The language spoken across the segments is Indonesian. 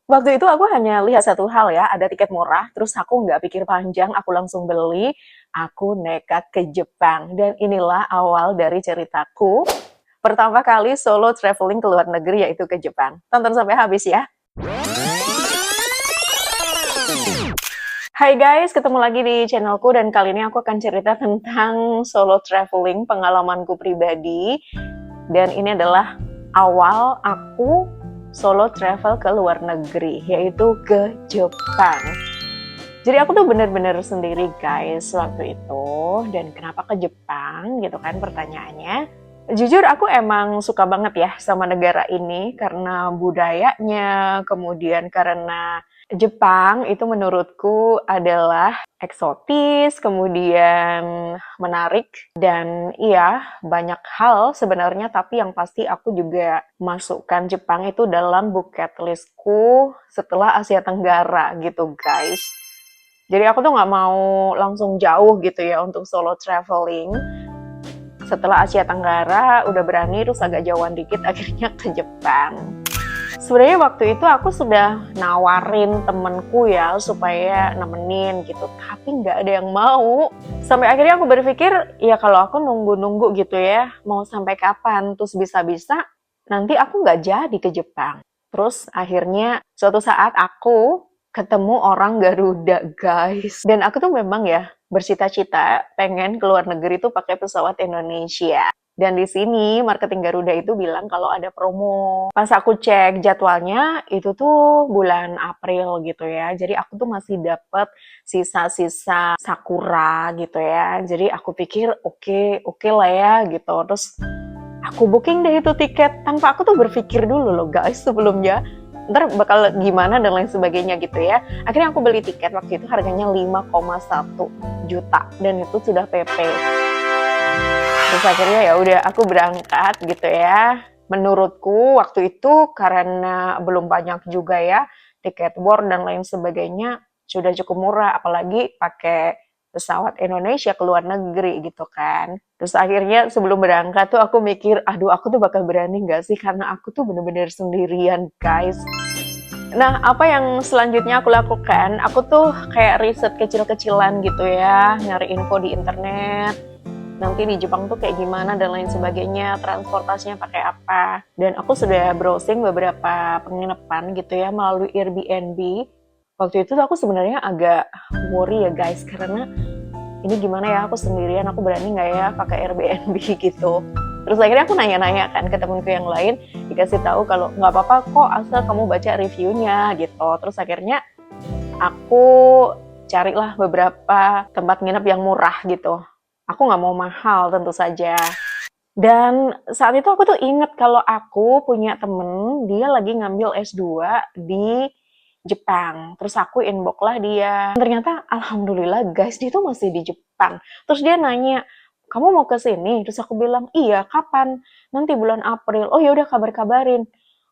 Waktu itu aku hanya lihat satu hal ya, ada tiket murah, terus aku nggak pikir panjang, aku langsung beli, aku nekat ke Jepang. Dan inilah awal dari ceritaku, pertama kali solo traveling ke luar negeri yaitu ke Jepang. Tonton sampai habis ya. Hai guys, ketemu lagi di channelku dan kali ini aku akan cerita tentang solo traveling, pengalamanku pribadi. Dan ini adalah awal aku solo travel ke luar negeri, yaitu ke Jepang. Jadi aku tuh bener-bener sendiri guys waktu itu. Dan kenapa ke Jepang gitu kan pertanyaannya. Jujur aku emang suka banget ya sama negara ini karena budayanya, kemudian karena Jepang itu menurutku adalah eksotis, kemudian menarik, dan iya banyak hal sebenarnya, tapi yang pasti aku juga masukkan Jepang itu dalam bucket listku setelah Asia Tenggara gitu guys. Jadi aku tuh nggak mau langsung jauh gitu ya untuk solo traveling. Setelah Asia Tenggara udah berani, terus agak jauhan dikit akhirnya ke Jepang. Sebenarnya waktu itu aku sudah nawarin temenku ya supaya nemenin gitu, tapi nggak ada yang mau. Sampai akhirnya aku berpikir, ya kalau aku nunggu-nunggu gitu ya, mau sampai kapan? Terus bisa-bisa nanti aku nggak jadi ke Jepang. Terus akhirnya suatu saat aku ketemu orang Garuda guys. Dan aku tuh memang ya bercita-cita pengen ke luar negeri tuh pakai pesawat Indonesia. Dan di sini marketing Garuda itu bilang kalau ada promo. Pas aku cek jadwalnya itu tuh bulan April gitu ya. Jadi aku tuh masih dapat sisa-sisa Sakura gitu ya. Jadi aku pikir oke lah ya gitu. Terus aku booking deh itu tiket tanpa aku tuh berpikir dulu loh guys sebelumnya ntar bakal gimana dan lain sebagainya gitu ya. Akhirnya aku beli tiket waktu itu harganya 5,1 juta dan itu sudah PP. Terus akhirnya ya udah aku berangkat gitu ya. Menurutku waktu itu karena belum banyak juga ya tiket war dan lain sebagainya sudah cukup murah, apalagi pakai pesawat Indonesia ke luar negeri gitu kan. Terus akhirnya sebelum berangkat tuh aku mikir, aduh aku tuh bakal berani nggak sih karena aku tuh bener-bener sendirian guys. Nah, apa yang selanjutnya aku lakukan? Aku tuh kayak riset kecil-kecilan gitu ya, nyari info di internet, nanti di Jepang tuh kayak gimana dan lain sebagainya, transportasinya pakai apa. Dan aku sudah browsing beberapa penginapan gitu ya melalui Airbnb. Waktu itu tuh aku sebenarnya agak worry ya guys, karena ini gimana ya, aku sendirian, aku berani nggak ya pakai Airbnb gitu. Terus akhirnya aku nanya-nanya kan ke temenku yang lain, dikasih tahu kalau nggak apa-apa kok asal kamu baca reviewnya gitu. Terus akhirnya aku carilah beberapa tempat nginep yang murah gitu. Aku nggak mau mahal tentu saja. Dan saat itu aku tuh inget kalau aku punya temen, dia lagi ngambil S2 di Jepang. Terus aku inbox lah dia. Ternyata alhamdulillah guys, dia tuh masih di Jepang. Terus dia nanya, kamu mau ke sini? Terus aku bilang, iya, kapan? Nanti bulan April. Oh ya udah kabar-kabarin.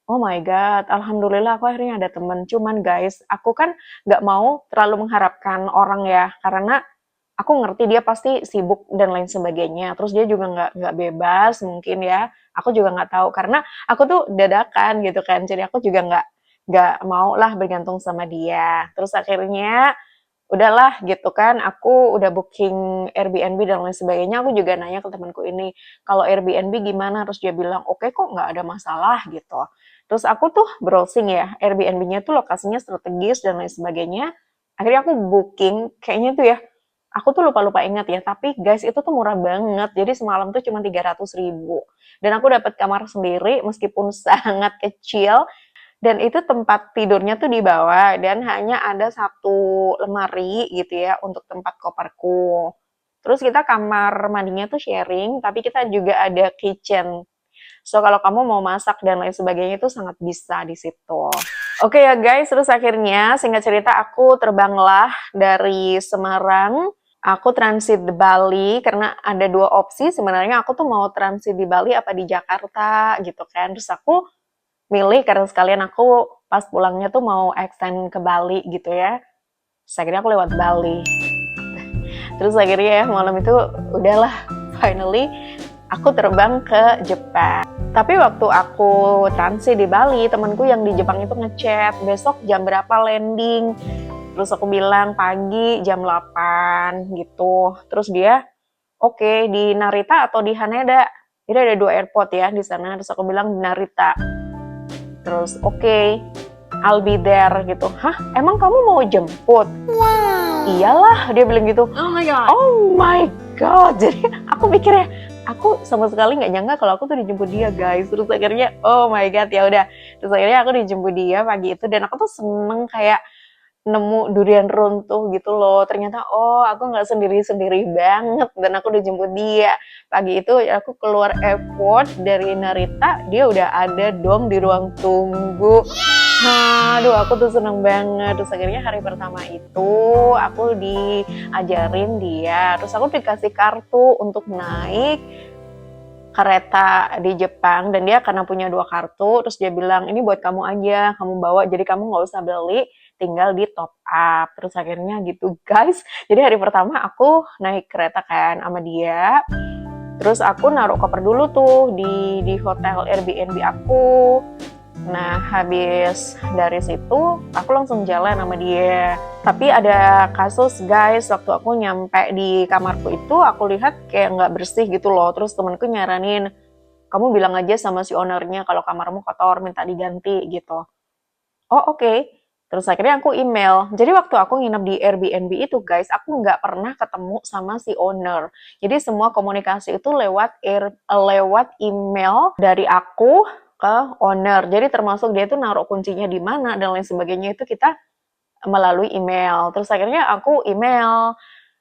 Oh my god, alhamdulillah aku akhirnya ada temen. Cuman guys, aku kan nggak mau terlalu mengharapkan orang ya, karena aku ngerti dia pasti sibuk dan lain sebagainya. Terus dia juga nggak bebas mungkin ya. Aku juga nggak tahu karena aku tuh dadakan gitu kan. Jadi aku juga nggak mau lah bergantung sama dia. Terus akhirnya udahlah gitu kan. Aku udah booking Airbnb dan lain sebagainya. Aku juga nanya ke temanku ini, kalau Airbnb gimana? Terus dia bilang oke kok, nggak ada masalah gitu. Terus aku tuh browsing ya, Airbnb-nya tuh lokasinya strategis dan lain sebagainya. Akhirnya aku booking, kayaknya tuh ya aku tuh lupa-lupa ingat ya, tapi guys itu tuh murah banget. Jadi semalam tuh cuma 300.000. Dan aku dapat kamar sendiri meskipun sangat kecil. Dan itu tempat tidurnya tuh di bawah dan hanya ada satu lemari gitu ya untuk tempat koperku. Terus kita kamar mandinya tuh sharing, tapi kita juga ada kitchen. So kalau kamu mau masak dan lain sebagainya itu sangat bisa di situ. Oke ya guys, terus akhirnya singkat cerita aku terbanglah dari Semarang. Aku transit di Bali karena ada dua opsi sebenarnya, aku tuh mau transit di Bali apa di Jakarta gitu kan. Terus aku milih karena sekalian aku pas pulangnya tuh mau extend ke Bali gitu ya. Terus akhirnya aku lewat Bali. Terus akhirnya ya malam itu udahlah, finally aku terbang ke Jepang. Tapi waktu aku transit di Bali, temanku yang di Jepang itu ngechat, besok jam berapa landing? Terus aku bilang pagi jam 8 gitu. Terus dia, oke, di Narita atau di Haneda? Jadi ada 2 airport ya di sana. Terus aku bilang di Narita. Terus oke, I'll be there gitu. Hah, emang kamu mau jemput? Wow. Iyalah, dia bilang gitu. Oh my god. Oh my god. Jadi aku pikirnya, aku sama sekali nggak nyangka kalau aku tuh dijemput dia, guys. Terus akhirnya, oh my god, ya udah. Terus akhirnya aku dijemput dia pagi itu dan aku tuh seneng kayak nemu durian runtuh gitu loh. Ternyata oh aku nggak sendiri-sendiri banget dan aku dijemput dia. Pagi itu aku keluar airport dari Narita, dia udah ada dong di ruang tunggu. Aduh aku tuh seneng banget. Terus akhirnya hari pertama itu aku diajarin dia. Terus aku dikasih kartu untuk naik kereta di Jepang dan dia karena punya 2 kartu, terus dia bilang ini buat kamu aja, kamu bawa jadi kamu nggak usah beli, tinggal di top up. Terus akhirnya gitu guys. Jadi hari pertama aku naik kereta kan sama dia. Terus aku naruh koper dulu tuh di hotel Airbnb aku. Nah, habis dari situ aku langsung jalan sama dia. Tapi ada kasus guys, waktu aku nyampe di kamarku itu aku lihat kayak nggak bersih gitu loh. Terus temanku nyaranin, kamu bilang aja sama si ownernya kalau kamarmu kotor, minta diganti gitu. Oh oke. Terus akhirnya aku email. Jadi waktu aku nginep di Airbnb itu guys, aku nggak pernah ketemu sama si owner. Jadi semua komunikasi itu lewat email dari aku ke owner. Jadi termasuk dia itu naruh kuncinya di mana dan lain sebagainya itu kita melalui email. Terus akhirnya aku email,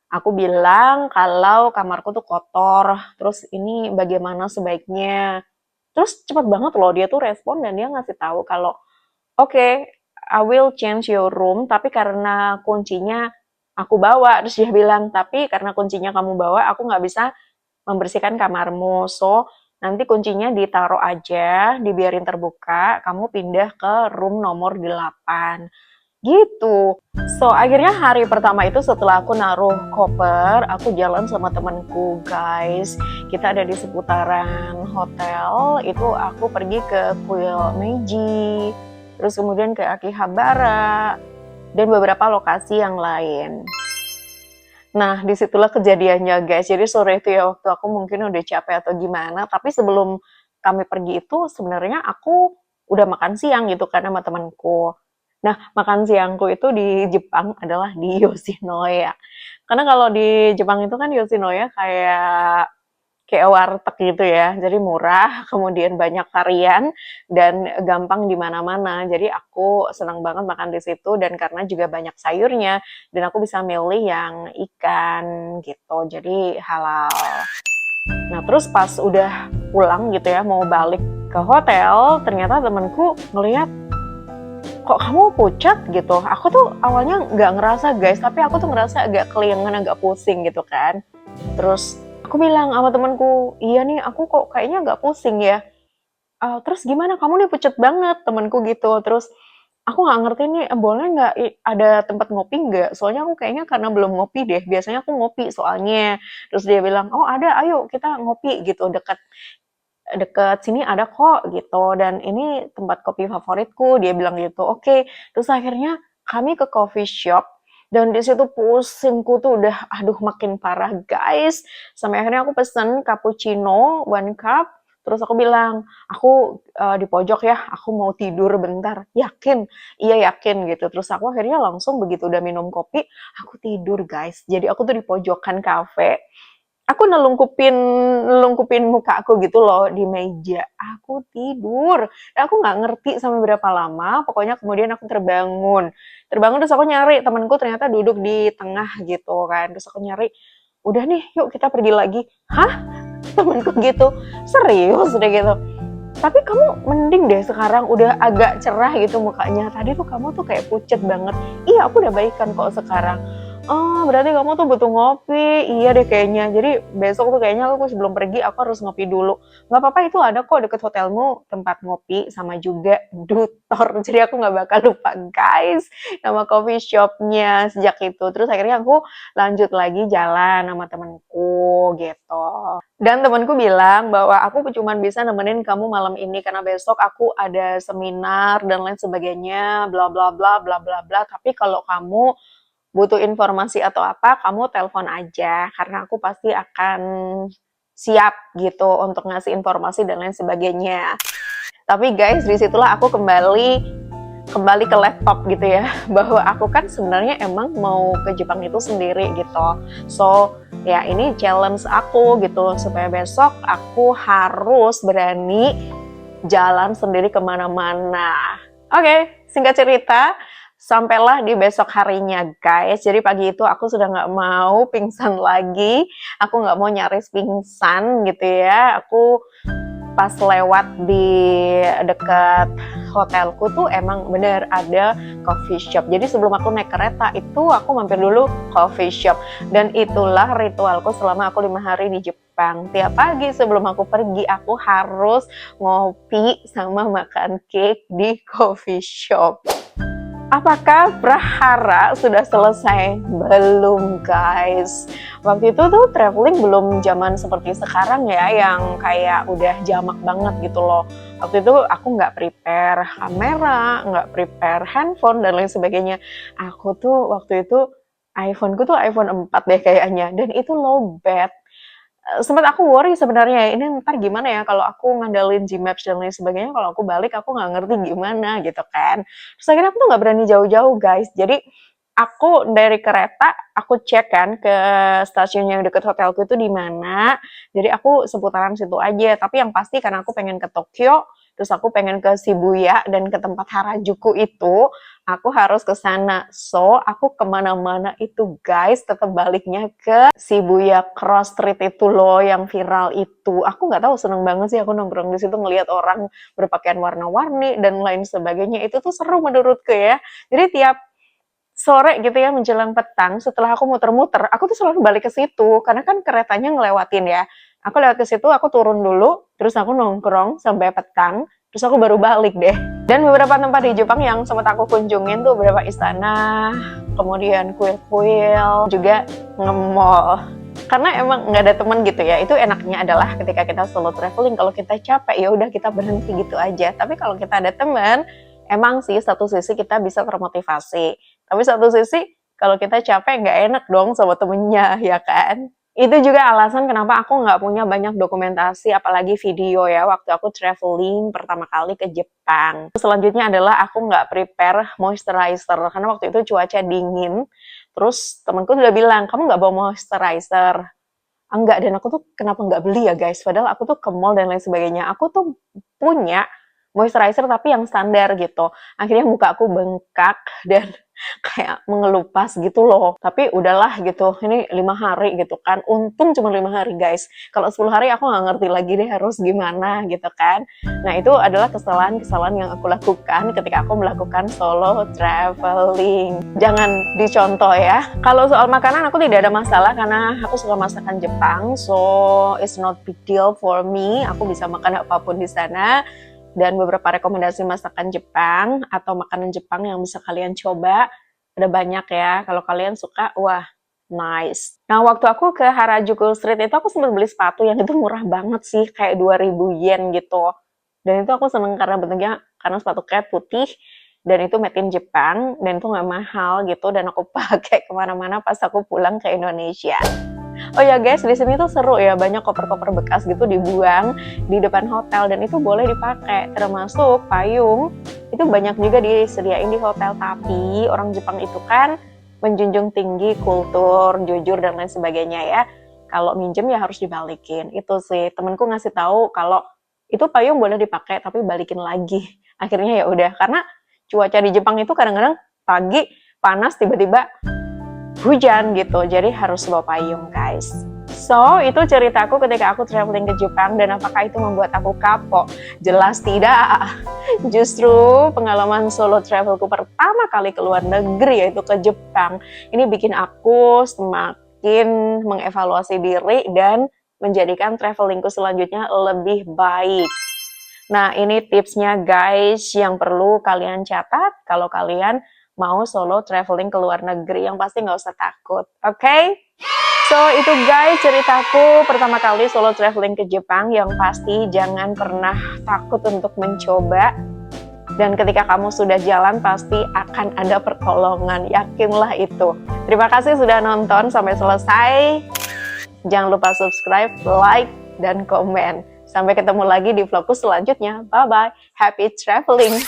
aku bilang kalau kamarku tuh kotor, terus ini bagaimana sebaiknya. Terus cepet banget loh dia tuh respon dan dia ngasih tahu kalau oke, I will change your room, tapi karena kuncinya aku bawa, terus dia bilang, tapi karena kuncinya kamu bawa, aku nggak bisa membersihkan kamarmu. So, nanti kuncinya ditaruh aja, dibiarin terbuka, kamu pindah ke room nomor 8. Gitu. So, akhirnya hari pertama itu setelah aku naruh koper, aku jalan sama temanku, guys. Kita ada di seputaran hotel, itu aku pergi ke Kuil Meiji, terus kemudian ke Akihabara, dan beberapa lokasi yang lain. Nah, disitulah kejadiannya guys. Jadi sore itu ya waktu aku mungkin udah capek atau gimana, tapi sebelum kami pergi itu sebenarnya aku udah makan siang gitu kan sama temanku. Nah, makan siangku itu di Jepang adalah di Yoshinoya. Karena kalau di Jepang itu kan Yoshinoya kayak warteg gitu ya. Jadi murah, kemudian banyak varian dan gampang di mana-mana. Jadi aku senang banget makan di situ dan karena juga banyak sayurnya dan aku bisa milih yang ikan gitu. Jadi halal. Nah, terus pas udah pulang gitu ya, mau balik ke hotel, ternyata temanku ngeliat kok kamu pucat gitu. Aku tuh awalnya nggak ngerasa guys, tapi aku tuh ngerasa agak keliengan, agak pusing gitu kan. Terus aku bilang sama temanku, iya nih aku kok kayaknya agak pusing ya. Terus gimana kamu nih pucat banget temanku gitu. Terus aku nggak ngerti nih boleh nggak ada tempat ngopi nggak? Soalnya aku kayaknya karena belum ngopi deh. Biasanya aku ngopi soalnya. Terus dia bilang, oh ada, ayo kita ngopi gitu dekat deket sini ada kok gitu dan ini tempat kopi favoritku dia bilang gitu oke terus akhirnya kami ke coffee shop dan di situ pusingku tuh udah aduh makin parah guys sampai akhirnya aku pesen cappuccino 1 cup terus aku bilang aku di pojok ya aku mau tidur bentar yakin iya yakin gitu terus aku akhirnya langsung begitu udah minum kopi aku tidur guys jadi aku tuh di pojokan kafe aku nelungkupin muka aku gitu loh di meja. Aku tidur. Dan aku nggak ngerti sampai berapa lama. Pokoknya kemudian aku terbangun. Terbangun terus aku nyari temanku ternyata duduk di tengah gitu kan. Terus aku nyari, udah nih yuk kita pergi lagi. Hah? Temanku gitu. Serius udah gitu. Tapi kamu mending deh sekarang udah agak cerah gitu mukanya. Tadi tuh kamu tuh kayak pucet banget. Iya aku udah baikan kok sekarang. oh berarti kamu tuh butuh ngopi, iya deh kayaknya, jadi besok tuh kayaknya aku sebelum pergi aku harus ngopi dulu. Nggak apa-apa, itu ada kok deket hotelmu tempat ngopi sama juga Dutor, jadi aku nggak bakal lupa guys nama coffee shopnya sejak itu. Terus akhirnya aku lanjut lagi jalan sama temenku gitu. Dan temanku bilang bahwa aku cuma bisa nemenin kamu malam ini karena besok aku ada seminar dan lain sebagainya, bla bla bla bla bla bla. Tapi kalau kamu butuh informasi atau apa, kamu telepon aja karena aku pasti akan siap gitu untuk ngasih informasi dan lain sebagainya. Tapi guys, disitulah aku kembali ke laptop gitu ya, bahwa aku kan sebenarnya emang mau ke Jepang itu sendiri gitu. So ya ini challenge aku gitu supaya besok aku harus berani jalan sendiri kemana-mana. Oke, singkat cerita, sampailah di besok harinya guys. Jadi pagi itu aku sudah nggak mau pingsan lagi, aku nggak mau nyaris pingsan gitu ya. Aku pas lewat di dekat hotelku tuh emang bener ada coffee shop. Jadi sebelum aku naik kereta itu aku mampir dulu coffee shop. Dan itulah ritualku selama aku 5 hari di Jepang. Tiap pagi sebelum aku pergi aku harus ngopi sama makan cake di coffee shop. Apakah prahara sudah selesai? Belum guys. Waktu itu tuh traveling belum zaman seperti sekarang ya, yang kayak udah jamak banget gitu loh. Waktu itu aku nggak prepare kamera, nggak prepare handphone dan lain sebagainya. Aku tuh waktu itu iPhone-ku tuh iPhone 4 deh kayaknya, dan itu lowbat. Sempat aku worry sebenarnya, ini ntar gimana ya kalau aku ngandalin Gmaps dan lain sebagainya, kalau aku balik aku nggak ngerti gimana gitu kan. Terus akhirnya aku tuh nggak berani jauh-jauh guys. Jadi aku dari kereta aku cek kan ke stasiun yang deket hotelku itu di mana. Jadi aku seputaran situ aja. Tapi yang pasti karena aku pengen ke Tokyo, terus aku pengen ke Shibuya dan ke tempat Harajuku itu, aku harus ke sana. So aku kemana-mana itu guys, tetap baliknya ke Shibuya Cross Street itu loh yang viral itu. Aku nggak tahu, seneng banget sih aku nongkrong di situ ngelihat orang berpakaian warna-warni dan lain sebagainya. Itu tuh seru menurutku ya. Jadi tiap sore gitu ya menjelang petang setelah aku muter-muter, aku tuh selalu balik ke situ karena kan keretanya ngelewatin ya. Aku lewat ke situ, aku turun dulu, terus aku nongkrong sampai petang, terus aku baru balik deh. Dan beberapa tempat di Jepang yang sempat aku kunjungin tuh beberapa istana, kemudian kuil-kuil, juga nge-mall. Karena emang nggak ada teman gitu ya, itu enaknya adalah ketika kita solo traveling, kalau kita capek ya udah kita berhenti gitu aja. Tapi kalau kita ada teman, emang sih satu sisi kita bisa termotivasi. Tapi satu sisi kalau kita capek nggak enak dong sama temennya, ya kan? Itu juga alasan kenapa aku nggak punya banyak dokumentasi, apalagi video ya, waktu aku traveling pertama kali ke Jepang. Selanjutnya adalah aku nggak prepare moisturizer, karena waktu itu cuaca dingin. Terus temanku udah bilang, kamu nggak bawa moisturizer? Enggak, dan aku tuh kenapa nggak beli ya guys? Padahal aku tuh ke mall dan lain sebagainya. Aku tuh punya moisturizer tapi yang standar gitu. Akhirnya muka aku bengkak dan kayak mengelupas gitu loh. Tapi udahlah gitu, ini 5 hari gitu kan. Untung cuma 5 hari guys. Kalau 10 hari aku nggak ngerti lagi deh harus gimana gitu kan. Nah itu adalah kesalahan-kesalahan yang aku lakukan ketika aku melakukan solo traveling. Jangan dicontoh ya. Kalau soal makanan aku tidak ada masalah karena aku suka masakan Jepang. So it's not big deal for me. Aku bisa makan apapun di sana. Dan beberapa rekomendasi masakan Jepang atau makanan Jepang yang bisa kalian coba, ada banyak ya. Kalau kalian suka, wah, nice. Nah, waktu aku ke Harajuku Street itu aku sempat beli sepatu yang itu murah banget sih, kayak 2000 yen gitu. Dan itu aku seneng karena bentuknya, karena sepatu kayak putih, dan itu made in Jepang, dan itu nggak mahal gitu, dan aku pakai kemana-mana pas aku pulang ke Indonesia. Oh ya guys, di sini tuh seru ya, banyak koper-koper bekas gitu dibuang di depan hotel dan itu boleh dipakai, termasuk payung. Itu banyak juga disediain di hotel, tapi orang Jepang itu kan menjunjung tinggi kultur, jujur dan lain sebagainya ya. Kalau minjem ya harus dibalikin. Itu sih, temenku ngasih tahu kalau itu payung boleh dipakai tapi balikin lagi. Akhirnya ya udah, karena cuaca di Jepang itu kadang-kadang pagi panas tiba-tiba hujan gitu, jadi harus bawa payung guys. So, itu ceritaku ketika aku traveling ke Jepang, dan apakah itu membuat aku kapok? Jelas tidak. Justru pengalaman solo travelku pertama kali ke luar negeri, yaitu ke Jepang, ini bikin aku semakin mengevaluasi diri dan menjadikan travelingku selanjutnya lebih baik. Nah, ini tipsnya guys yang perlu kalian catat kalau kalian mau solo traveling ke luar negeri. Yang pasti nggak usah takut, oke? So, itu guys ceritaku pertama kali solo traveling ke Jepang. Yang pasti jangan pernah takut untuk mencoba. Dan ketika kamu sudah jalan, pasti akan ada pertolongan. Yakinlah itu. Terima kasih sudah nonton sampai selesai. Jangan lupa subscribe, like, dan komen. Sampai ketemu lagi di vlogku selanjutnya. Bye-bye. Happy traveling!